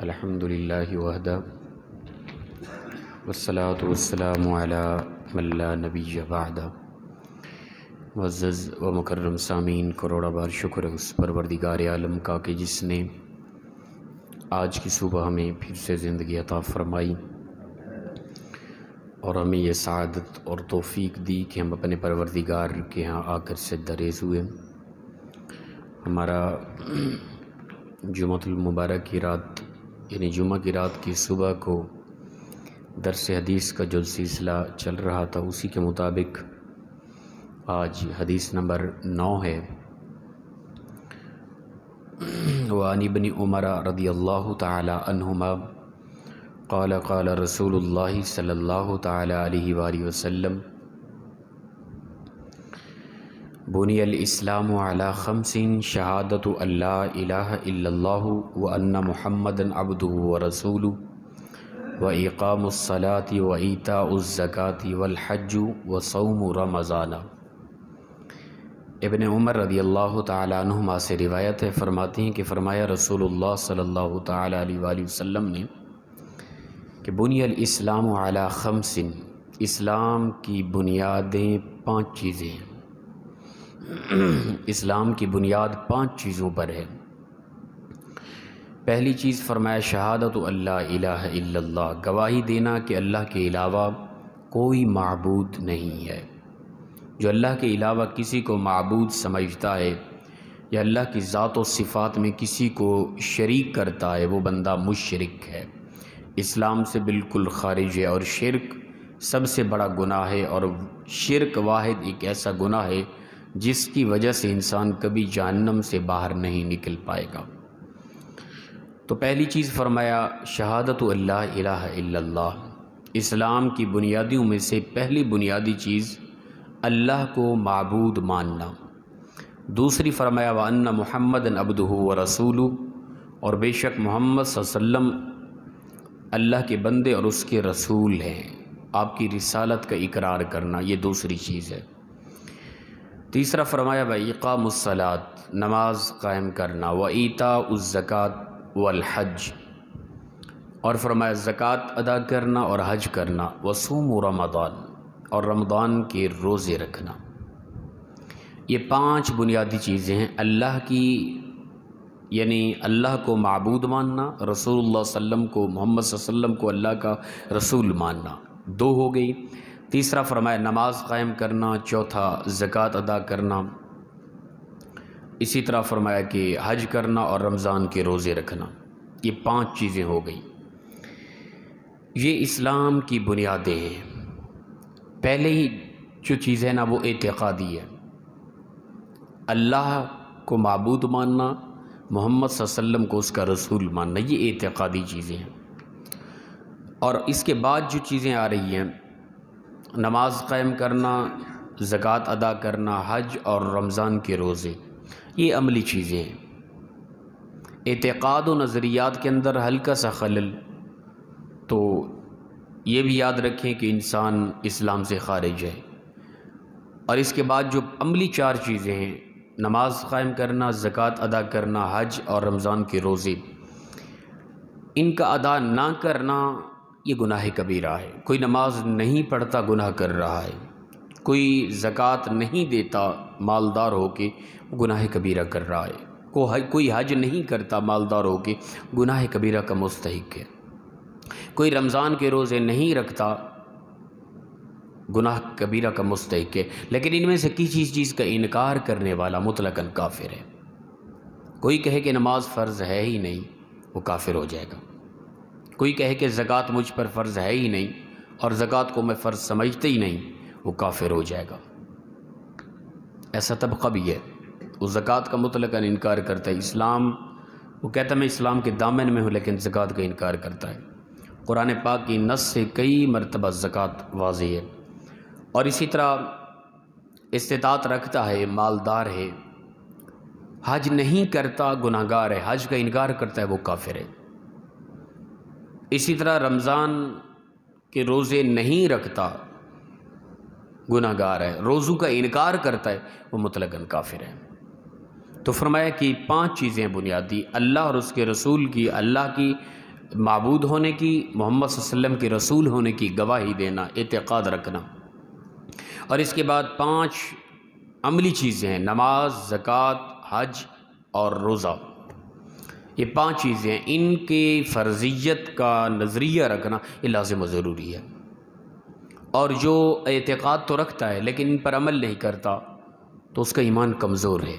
الحمد للہ وحدہ والصلاة والسلام علی من لا نبی بعدہ۔ معزز و مکرم سامعین، کروڑا بار شکر ہے اس پروردگار عالم کا کہ جس نے آج کی صبح ہمیں پھر سے زندگی عطا فرمائی اور ہمیں یہ سعادت اور توفیق دی کہ ہم اپنے پروردگار کے ہاں آ کر سجدہ ریز ہوئے۔ ہمارا جمعۃ المبارک کی رات یعنی جمعہ کی رات کی صبح کو درس حدیث کا جو سلسلہ چل رہا تھا اسی کے مطابق آج حدیث نمبر 9 ہے۔ وعن ابن عمر رضی اللہ تعالی عنہما قال قال رسول اللہ صلی اللہ تعالی علیہ وآلہ وسلم بنی الاسلام علی خمس شہادت ان لا الہ الا اللہ وان محمدا عبدہ ورسولہ واقام الصلاۃ وایتاء الزکاۃ والحج وصوم رمضان۔ ابن عمر رضی اللہ تعالی عنہما سے روایت ہے، فرماتے ہیں کہ فرمایا رسول اللہ صلی اللہ تعالی علیہ وآلہ وسلم نے کہ بنی الاسلام علی خمس، اسلام کی بنیادیں 5 چیزیں ہیں۔ اسلام کی بنیاد 5 چیزوں پر ہے۔ پہلی چیز فرمایا شہادت ان لا الہ الا اللہ، گواہی دینا کہ اللہ کے علاوہ کوئی معبود نہیں ہے۔ جو اللہ کے علاوہ کسی کو معبود سمجھتا ہے یا اللہ کی ذات و صفات میں کسی کو شریک کرتا ہے وہ بندہ مشرک ہے، اسلام سے بالکل خارج ہے، اور شرک سب سے بڑا گناہ ہے، اور شرک واحد ایک ایسا گناہ ہے جس کی وجہ سے انسان کبھی جہنم سے باہر نہیں نکل پائے گا۔ تو پہلی چیز فرمایا شہادت ان لا الہ الا اللہ، اسلام کی بنیادیوں میں سے پہلی بنیادی چیز اللہ کو معبود ماننا۔ دوسری فرمایا وَأَنَّ مُحَمَّدًا عَبْدُهُ وَرَسُولُهُ، اور بے شک محمد صلی اللہ علیہ وسلم اللہ کے بندے اور اس کے رسول ہیں، آپ کی رسالت کا اقرار کرنا، یہ دوسری چیز ہے۔ تیسرا فرمایا وَإِقَامُ الصَّلَاةِ، نماز قائم کرنا، وَإِيتَاءُ الزَّكَاةِ وَالْحَجِّ، اور فرمایا زکوٰۃ ادا کرنا اور حج کرنا، وَصُومُ رمضان، اور رمضان کے روزے رکھنا۔ یہ 5 بنیادی چیزیں ہیں اللہ کی، یعنی اللہ کو معبود ماننا، رسول اللہ صلی اللہ علیہ وسلم کو، محمد صلی اللہ علیہ وسلم کو اللہ کا رسول ماننا، 2 ہو گئی۔ تیسرا فرمایا نماز قائم کرنا، چوتھا زکوٰۃ ادا کرنا، اسی طرح فرمایا کہ حج کرنا اور رمضان کے روزے رکھنا۔ یہ 5 چیزیں ہو گئی، یہ اسلام کی بنیادیں ہیں۔ پہلے ہی جو چیز ہے نا وہ اعتقادی ہے، اللہ کو معبود ماننا، محمد صلی اللہ علیہ وسلم کو اس کا رسول ماننا، یہ اعتقادی چیزیں ہیں۔ اور اس کے بعد جو چیزیں آ رہی ہیں، نماز قائم کرنا، زکوٰۃ ادا کرنا، حج اور رمضان کے روزے، یہ عملی چیزیں ہیں۔ اعتقاد و نظریات کے اندر ہلکا سا خلل تو یہ بھی یاد رکھیں کہ انسان اسلام سے خارج ہے۔ اور اس کے بعد جو عملی 4 چیزیں ہیں، نماز قائم کرنا، زکوٰۃ ادا کرنا، حج اور رمضان کے روزے، ان کا ادا نہ کرنا یہ گناہ کبیرہ ہے۔ کوئی نماز نہیں پڑھتا گناہ کر رہا ہے، کوئی زکوٰۃ نہیں دیتا مالدار ہو کے گناہ کبیرہ کر رہا ہے، کوئی حج نہیں کرتا مالدار ہو کے گناہ کبیرہ کا مستحق ہے، کوئی رمضان کے روزے نہیں رکھتا گناہ کبیرہ کا مستحق ہے۔ لیکن ان میں سے کسی چیز کا انکار کرنے والا مطلقاً کافر ہے۔ کوئی کہے کہ نماز فرض ہے ہی نہیں، وہ کافر ہو جائے گا۔ کوئی کہے کہ زکوٰۃ مجھ پر فرض ہے ہی نہیں اور زکوٰۃ کو میں فرض سمجھتے ہی نہیں، وہ کافر ہو جائے گا۔ ایسا طبقہ بھی ہے، وہ زکوٰۃ کا مطلقاً انکار کرتا ہے، اسلام وہ کہتا ہے میں اسلام کے دامن میں ہوں لیکن زکوٰۃ کا انکار کرتا ہے۔ قرآن پاک کی نص سے کئی مرتبہ زکوٰۃ واضح ہے۔ اور اسی طرح استطاعت رکھتا ہے، مالدار ہے، حج نہیں کرتا گناہ گار ہے، حج کا انکار کرتا ہے وہ کافر ہے۔ اسی طرح رمضان کے روزے نہیں رکھتا گناہ گار ہے، روزوں کا انکار کرتا ہے وہ مطلقاً کافر ہے۔ تو فرمایا کہ 5 چیزیں بنیادی، اللہ اور اس کے رسول کی، اللہ کی معبود ہونے کی، محمد صلی اللہ علیہ وسلم کے رسول ہونے کی گواہی دینا، اعتقاد رکھنا، اور اس کے بعد 5 عملی چیزیں ہیں، نماز، زکوٰۃ، حج اور روزہ۔ یہ 5 چیزیں ہیں، ان کے فرضیت کا نظریہ رکھنا یہ لازم و ضروری ہے۔ اور جو اعتقاد تو رکھتا ہے لیکن ان پر عمل نہیں کرتا تو اس کا ایمان کمزور ہے،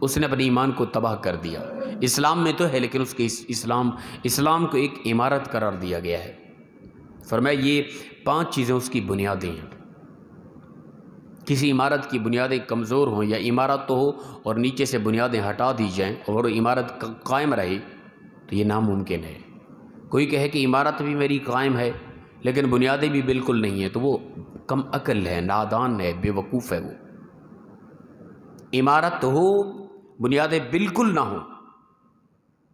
اس نے اپنے ایمان کو تباہ کر دیا۔ اسلام میں تو ہے لیکن اس کے اسلام کو ایک عمارت قرار دیا گیا ہے۔ فرمایا یہ 5 چیزیں اس کی بنیادیں ہیں۔ کسی عمارت کی بنیادیں کمزور ہوں یا عمارت تو ہو اور نیچے سے بنیادیں ہٹا دی جائیں اور وہ عمارت قائم رہے تو یہ ناممکن ہے۔ کوئی کہے کہ عمارت بھی میری قائم ہے لیکن بنیادیں بھی بالکل نہیں ہیں تو وہ کم عقل ہے، نادان ہے، بے وقوف ہے۔ وہ عمارت تو ہو، بنیادیں بالکل نہ ہوں،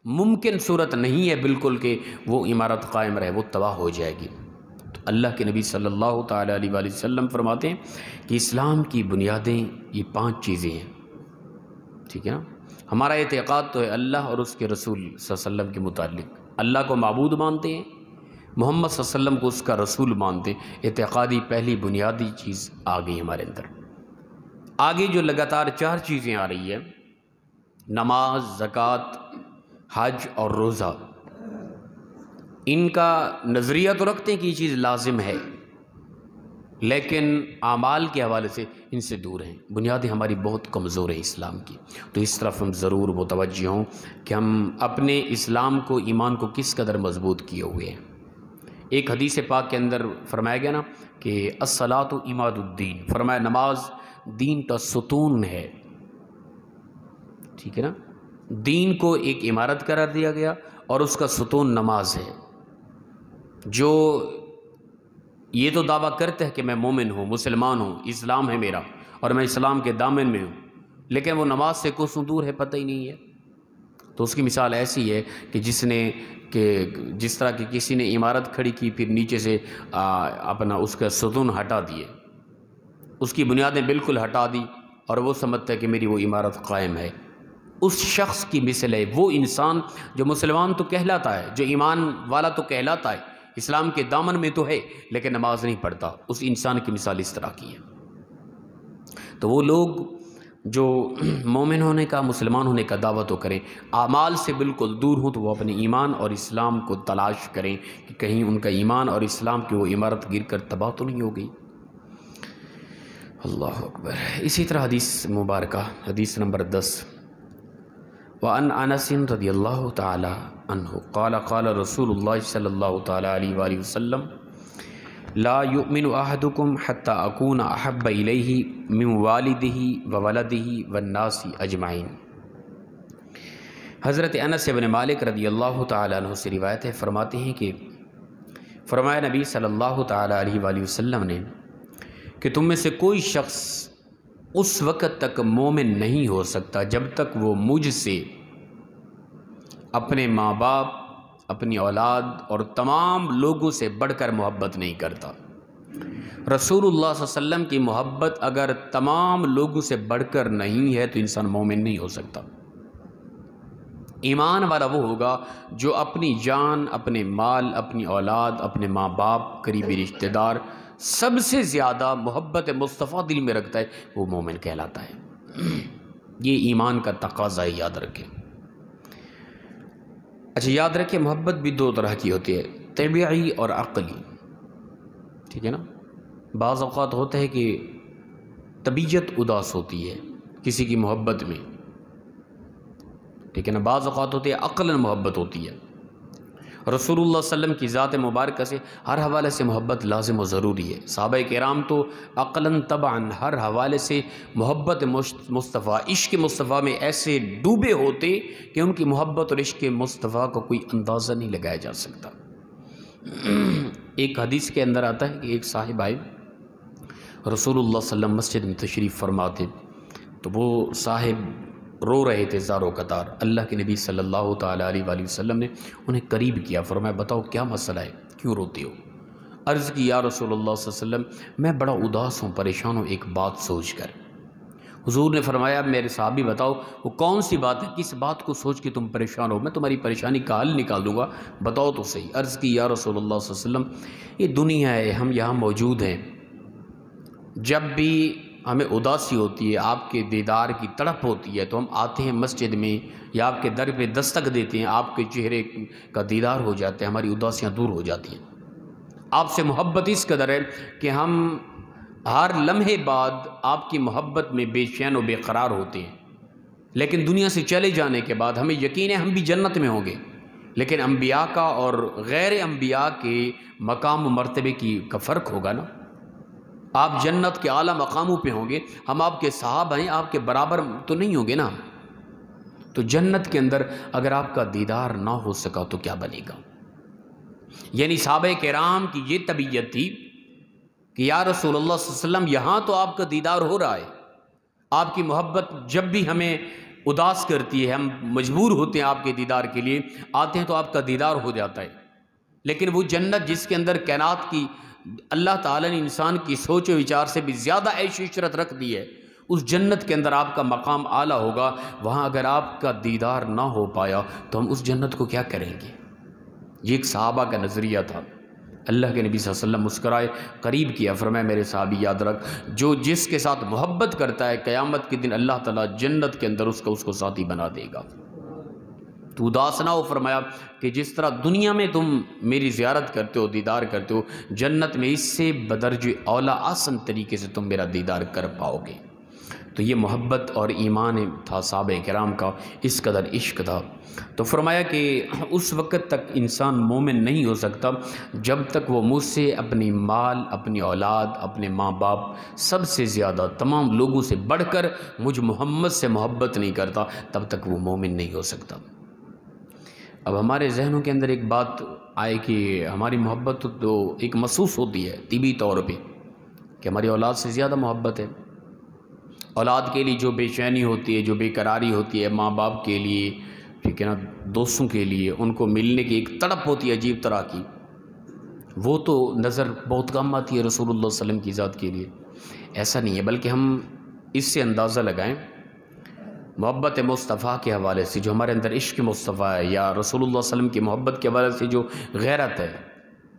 ممکن صورت نہیں ہے بالکل کہ وہ عمارت قائم رہے، وہ تباہ ہو جائے گی۔ تو اللہ کے نبی صلی اللہ تعالیٰ علیہ وآلہ وسلم فرماتے ہیں کہ اسلام کی بنیادیں یہ 5 چیزیں ہیں، ٹھیک ہے نا۔ ہمارا اعتقاد تو ہے اللہ اور اس کے رسول صلی اللہ علیہ وسلم کے متعلق، اللہ کو معبود مانتے ہیں، محمد صلی اللہ علیہ وسلم کو اس کا رسول مانتے ہیں۔ اعتقادی پہلی بنیادی چیز آ گئی ہمارے اندر۔ آگے جو لگاتار 4 چیزیں آ رہی ہیں، نماز، زکوٰۃ، حج اور روزہ، ان کا نظریہ تو رکھتے ہیں کہ یہ چیز لازم ہے لیکن اعمال کے حوالے سے ان سے دور ہیں۔ بنیادیں ہماری بہت کمزور ہیں اسلام کی، تو اس طرف ہم ضرور متوجہ ہوں کہ ہم اپنے اسلام کو، ایمان کو کس قدر مضبوط کیے ہوئے ہیں۔ ایک حدیث پاک کے اندر فرمایا گیا نا کہ الصلاۃ عماد الدین، فرمایا نماز دین کا ستون ہے، ٹھیک ہے نا۔ دین کو ایک عمارت قرار دیا گیا اور اس کا ستون نماز ہے۔ جو یہ تو دعویٰ کرتا ہے کہ میں مومن ہوں، مسلمان ہوں، اسلام ہے میرا اور میں اسلام کے دامن میں ہوں، لیکن وہ نماز سے کوسوں دور ہے، پتہ ہی نہیں ہے، تو اس کی مثال ایسی ہے کہ جس طرح کہ کسی نے عمارت کھڑی کی پھر نیچے سے اپنا اس کا ستون ہٹا دیے، اس کی بنیادیں بالکل ہٹا دی اور وہ سمجھتا ہے کہ میری وہ عمارت قائم ہے۔ اس شخص کی مثل ہے وہ انسان جو مسلمان تو کہلاتا ہے، جو ایمان والا تو کہلاتا ہے، اسلام کے دامن میں تو ہے لیکن نماز نہیں پڑھتا، اس انسان کی مثال اس طرح کی ہے۔ تو وہ لوگ جو مومن ہونے کا، مسلمان ہونے کا دعویٰ تو کریں، اعمال سے بالکل دور ہوں، تو وہ اپنے ایمان اور اسلام کو تلاش کریں کہ کہیں ان کا ایمان اور اسلام کی وہ عمارت گر کر تباہ تو نہیں ہو گئی۔ اللہ اکبر۔ اسی طرح حدیث مبارکہ، حدیث نمبر 10، وعن انس رضی اللہ تعالی عنہ قال قال رسول اللہ صلی اللہ تعالی علیہ وآلہ وسلم لا یؤمن احدکم حتی اکون احب الیہ من والدہ وولدہ والناس اجمعین۔ حضرت انس بن مالک رضی اللہ تعالی عنہ سے روایت ہے، فرماتے ہیں کہ فرمایا نبی صلی اللہ تعالی علیہ وآلہ وسلم نے کہ تم میں سے کوئی شخص اس وقت تک مومن نہیں ہو سکتا جب تک وہ مجھ سے اپنے ماں باپ، اپنی اولاد اور تمام لوگوں سے بڑھ کر محبت نہیں کرتا۔ رسول اللہ صلی اللہ علیہ وسلم کی محبت اگر تمام لوگوں سے بڑھ کر نہیں ہے تو انسان مومن نہیں ہو سکتا۔ ایمان والا وہ ہوگا جو اپنی جان، اپنے مال، اپنی اولاد، اپنے ماں باپ، قریبی رشتہ دار سب سے زیادہ محبت مصطفیٰ دل میں رکھتا ہے، وہ مومن کہلاتا ہے۔ یہ ایمان کا تقاضا ہے، یاد رکھیں۔ اچھا یاد رکھیں، محبت بھی 2 طرح کی ہوتی ہے، طبعی اور عقلی، ٹھیک ہے نا۔ بعض اوقات ہوتا ہے کہ طبیعت اداس ہوتی ہے کسی کی محبت میں، ٹھیک ہے نا۔ بعض اوقات ہوتی ہے عقلاً محبت ہوتی ہے۔ رسول اللہ صلی اللہ علیہ وسلم کی ذات مبارکہ سے ہر حوالے سے محبت لازم و ضروری ہے۔ صحابہ کرام تو عقلاً طبعاً ہر حوالے سے محبت مصطفیٰ، عشق مصطفیٰ میں ایسے ڈوبے ہوتے کہ ان کی محبت اور عشق مصطفیٰ کو کوئی اندازہ نہیں لگایا جا سکتا۔ ایک حدیث کے اندر آتا ہے کہ ایک صاحب آئے، رسول اللہ صلی اللہ علیہ وسلم مسجد میں تشریف فرماتے تو وہ صاحب رو رہے تھے زارو قطار۔ اللہ کے نبی صلی اللہ تعالیٰ علیہ وآلہ وسلم نے انہیں قریب کیا، فرمایا بتاؤ کیا مسئلہ ہے، کیوں روتے ہو؟ عرض کی یا رسول اللہ صلی اللہ علیہ وسلم میں بڑا اداس ہوں، پریشان ہوں ایک بات سوچ کر۔ حضور نے فرمایا میرے صحابی بتاؤ وہ کون سی بات ہے، کس بات کو سوچ کے تم پریشان ہو، میں تمہاری پریشانی کا حل نکال دوں گا، بتاؤ تو صحیح۔ عرض کی یا رسول اللہ صلی اللہ علیہ وسلم یہ دنیا ہے، ہم یہاں موجود ہیں، جب بھی ہمیں اداسی ہوتی ہے، آپ کے دیدار کی تڑپ ہوتی ہے تو ہم آتے ہیں مسجد میں یا آپ کے در پہ دستک دیتے ہیں، آپ کے چہرے کا دیدار ہو جاتا ہے، ہماری اداسیاں دور ہو جاتی ہیں۔ آپ سے محبت اس قدر ہے کہ ہم ہر لمحے بعد آپ کی محبت میں بے چین و بے قرار ہوتے ہیں، لیکن دنیا سے چلے جانے کے بعد ہمیں یقین ہے ہم بھی جنت میں ہوں گے، لیکن انبیاء کا اور غیر انبیاء کے مقام و مرتبے کا فرق ہوگا نا۔ آپ جنت کے اعلیٰ مقاموں پہ ہوں گے، ہم آپ کے صحابہ ہیں، آپ کے برابر تو نہیں ہوں گے نا۔ تو جنت کے اندر اگر آپ کا دیدار نہ ہو سکا تو کیا بنے گا؟ یعنی صحابہ کرام کی یہ طبیعت تھی کہ یا رسول اللہ صلی اللہ علیہ وسلم یہاں تو آپ کا دیدار ہو رہا ہے، آپ کی محبت جب بھی ہمیں اداس کرتی ہے، ہم مجبور ہوتے ہیں آپ کے دیدار کے لیے، آتے ہیں تو آپ کا دیدار ہو جاتا ہے، لیکن وہ جنت جس کے اندر کائنات کی اللہ تعالیٰ نے انسان کی سوچ و وچار سے بھی زیادہ عیش و عشرت رکھ دی ہے، اس جنت کے اندر آپ کا مقام اعلیٰ ہوگا، وہاں اگر آپ کا دیدار نہ ہو پایا تو ہم اس جنت کو کیا کریں گے؟ یہ ایک صحابہ کا نظریہ تھا۔ اللہ کے نبی صلی اللہ علیہ وسلم مسکرائے، قریب کیا، فرمایا میرے صحابی یاد رکھ، جو جس کے ساتھ محبت کرتا ہے قیامت کے دن اللہ تعالیٰ جنت کے اندر اس کو ساتھی بنا دے گا۔ تو اداس نہ ہو، فرمایا کہ جس طرح دنیا میں تم میری زیارت کرتے ہو، دیدار کرتے ہو، جنت میں اس سے بدرج اولا آسن طریقے سے تم میرا دیدار کر پاؤ گے۔ تو یہ محبت اور ایمان تھا صحابہ کرام کا، اس قدر عشق تھا۔ تو فرمایا کہ اس وقت تک انسان مومن نہیں ہو سکتا جب تک وہ مجھ سے اپنی مال، اپنی اولاد، اپنے ماں باپ، سب سے زیادہ تمام لوگوں سے بڑھ کر مجھ محمد سے محبت نہیں کرتا، تب تک وہ مومن نہیں ہو سکتا۔ اب ہمارے ذہنوں کے اندر ایک بات آئے کہ ہماری محبت تو ایک محسوس ہوتی ہے طبی طور پہ کہ ہماری اولاد سے زیادہ محبت ہے، اولاد کے لیے جو بے چینی ہوتی ہے، جو بے قراری ہوتی ہے، ماں باپ کے لیے، ٹھیک ہے نا، دوستوں کے لیے ان کو ملنے کی ایک تڑپ ہوتی ہے عجیب طرح کی، وہ تو نظر بہت کم آتی ہے رسول اللہ صلی اللہ علیہ وسلم کی ذات کے لیے۔ ایسا نہیں ہے، بلکہ ہم اس سے اندازہ لگائیں محبت مصطفیٰ کے حوالے سے، جو ہمارے اندر عشق مصطفیٰ ہے، یا رسول اللہ صلی اللہ علیہ وسلم کی محبت کے حوالے سے جو غیرت ہے،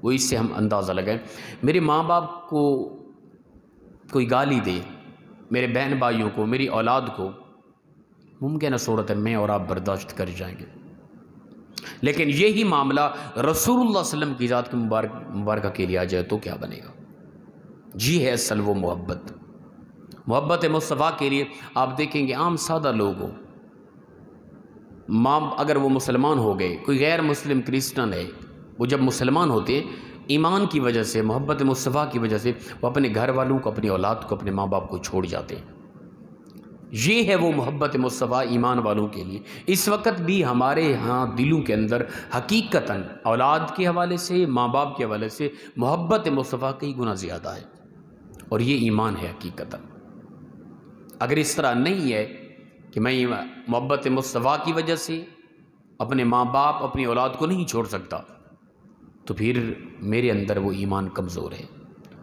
وہ اس سے ہم اندازہ لگائیں۔ میرے ماں باپ کو کوئی گالی دے، میرے بہن بھائیوں کو، میری اولاد کو، ممکن ہے صورت ہے میں اور آپ برداشت کر جائیں گے، لیکن یہی معاملہ رسول اللہ صلی اللہ علیہ وسلم کی ذات کے مبارکہ کے لیے آ جائے تو کیا بنے گا؟ جی ہے اصل وہ محبت مصطفیٰ کے لیے۔ آپ دیکھیں گے عام سادہ لوگ ہوں، ماں اگر وہ مسلمان ہو گئے، کوئی غیر مسلم کرسچن ہے، وہ جب مسلمان ہوتے ہیں ایمان کی وجہ سے، محبت مصطفیٰ کی وجہ سے، وہ اپنے گھر والوں کو، اپنی اولاد کو، اپنے ماں باپ کو چھوڑ جاتے ہیں۔ یہ ہے وہ محبت مصطفیٰ ایمان والوں کے لیے۔ اس وقت بھی ہمارے ہاں دلوں کے اندر حقیقتاً اولاد کے حوالے سے، ماں باپ کے حوالے سے محبت مصطفیٰ کئی گنا زیادہ ہے، اور یہ ایمان ہے حقیقتاً۔ اگر اس طرح نہیں ہے کہ میں محبت مصطفیٰ کی وجہ سے اپنے ماں باپ، اپنی اولاد کو نہیں چھوڑ سکتا، تو پھر میرے اندر وہ ایمان کمزور ہے،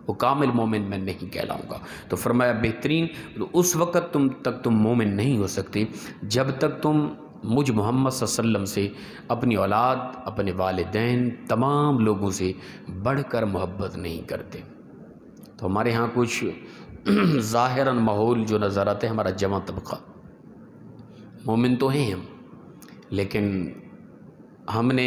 وہ کامل مومن میں نہیں کہلاؤں گا۔ تو فرمایا بہترین اس وقت تک تم مومن نہیں ہو سکتے جب تک تم مجھ محمد صلی اللہ علیہ وسلم سے، اپنی اولاد، اپنے والدین، تمام لوگوں سے بڑھ کر محبت نہیں کرتے۔ تو ہمارے ہاں کچھ ظاہراً ماحول جو نظر آتا ہے، ہمارا جمع طبقہ، مومن تو ہیں ہم، لیکن ہم نے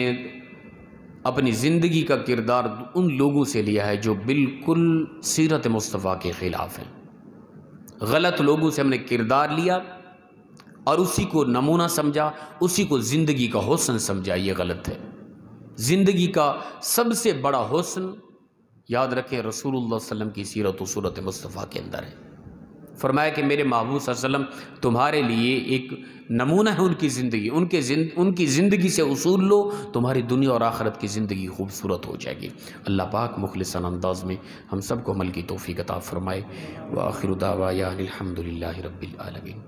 اپنی زندگی کا کردار ان لوگوں سے لیا ہے جو بالکل سیرت مصطفیٰ کے خلاف ہیں۔ غلط لوگوں سے ہم نے کردار لیا اور اسی کو نمونہ سمجھا، اسی کو زندگی کا حسن سمجھا، یہ غلط ہے۔ زندگی کا سب سے بڑا حسن یاد رکھیں رسول اللہ صلی اللہ علیہ وسلم کی سیرت و صورت مصطفیٰ کے اندر ہے۔ فرمایا کہ میرے محبوب صلی اللہ علیہ وسلم تمہارے لیے ایک نمونہ ہے، ان کی زندگی، ان کی زندگی سے اصول لو، تمہاری دنیا اور آخرت کی زندگی خوبصورت ہو جائے گی۔ اللہ پاک مخلصانہ انداز میں ہم سب کو عمل کی توفیق عطا فرمائے۔ وآخر دعوانا الحمد للہ رب العالمین۔